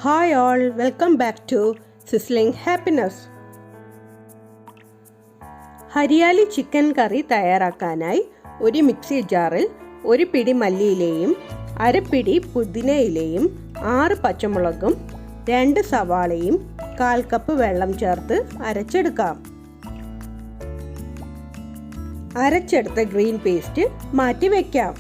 Hi all, welcome back to Sizzling Happiness. Hariyali chicken curry തയ്യാറാക്കാനായി ഒരു mixie ജാറിൽ ഒരു പിടി മല്ലിയിലയും അരപ്പിടി പുതിനയിലയും 6 പച്ചമുളകും 2 സവാളയും 1/4 കപ്പ് വെള്ളം ചേർത്ത് അരച്ചെടുക്കാം. അരച്ചെടുത്ത ഗ്രീൻ പേസ്റ്റ് മാറ്റി വയ്ക്കാം.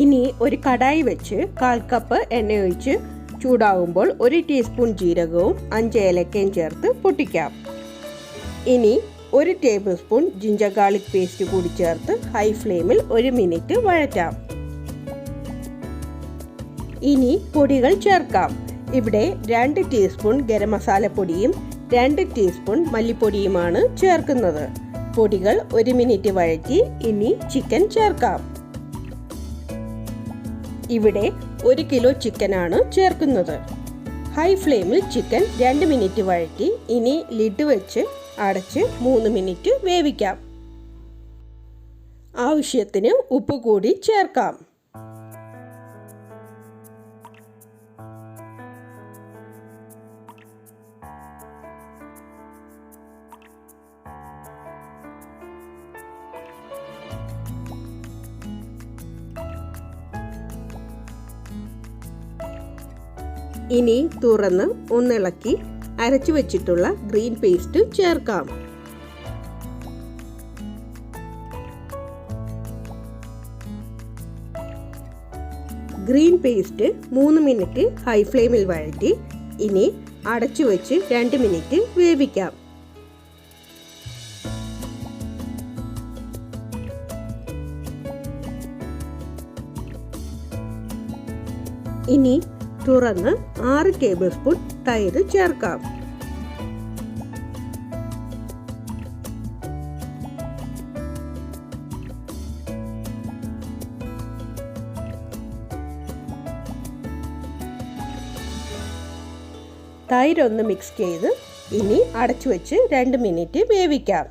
ഇനി ഒരു കടായി വെച്ച് 1/4 കപ്പ് എണ്ണ ഒഴിച്ച് ചൂടാകുമ്പോൾ 1 ടീസ്പൂൺ ജീരകവും 5 ഏലക്കയും ചേർത്ത് പൊട്ടിക്കാം. ഇനി 1 table spoon ginger garlic paste കൂടി ചേർത്ത് ഹൈ ഫ്ലെയിമിൽ 1 മിനിറ്റ് വഴറ്റാം. ഇനി പൊടികൾ ചേർക്കാം. ഇവിടെ 2 ടീസ്പൂൺ ഗരം മസാലപ്പൊടിയും 2 ടീസ്പൂൺ മല്ലിപ്പൊടിയുമാണ് ചേർക്കുന്നത്. പൊടികൾ 1 മിനിറ്റ് വഴറ്റി ഇനി ചിക്കൻ ചേർക്കാം. ഇവിടെ 1 കിലോ ചിക്കനാണ് ചേർക്കുന്നത്. ഹൈ ഫ്ലെയിമിൽ ചിക്കൻ 2 മിനിറ്റ് വഴറ്റി ഇനി ലിഡ് വെച്ച് അടച്ച് 3 മിനിറ്റ് വേവിക്കാം. ആവശ്യത്തിന് ഉപ്പ് കൂടി ചേർക്കാം. ഇനി തുറന്ന് ഒന്നിളക്കി അരച്ചു വെച്ചിട്ടുള്ള ഗ്രീൻ പേസ്റ്റ് ചേർക്കാം. ഗ്രീൻ പേസ്റ്റ് 3 മിനിറ്റ് ഹൈ ഫ്ലെയിമിൽ വഴറ്റി ഇനി അടച്ചു വെച്ച് 2 മിനിറ്റ് വേവിക്കാം. ഇനി തുറന്ന് 6 ടേബിൾ സ്പൂൺ തൈര് ചേർക്കാം. തൈര് ഒന്ന് മിക്സ് ചെയ്ത് ഇനി അടച്ചു വെച്ച് 2 മിനിറ്റ് വേവിക്കാം.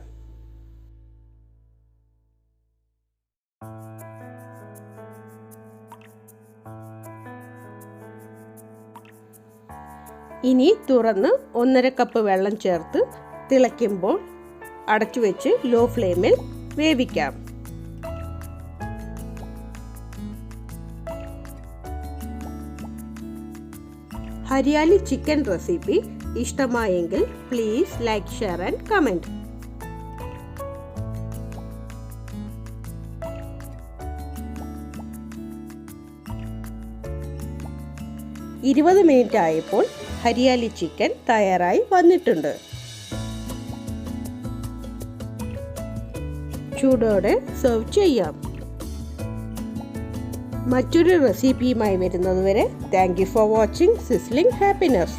ഇനി തുറന്ന് 1/2 കപ്പ് വെള്ളം ചേർത്ത് തിളയ്ക്കുമ്പോൾ അടച്ചു വെച്ച് ലോ ഫ്ലെയിമിൽ വേവിക്കാം. ഹരിയാലി ചിക്കൻ റെസിപ്പി ഇഷ്ടമായെങ്കിൽ please like, share and comment. ഇരുപത് മിനിറ്റ് ആയപ്പോൾ ഹരിയാലി ചിക്കൻ തയ്യാറായി വന്നിട്ടുണ്ട്. ചൂടോടെ സെർവ് ചെയ്യാം. മറ്റൊരു റെസിപ്പിയുമായി വരുന്നതുവരെ thank you for watching sizzling happiness.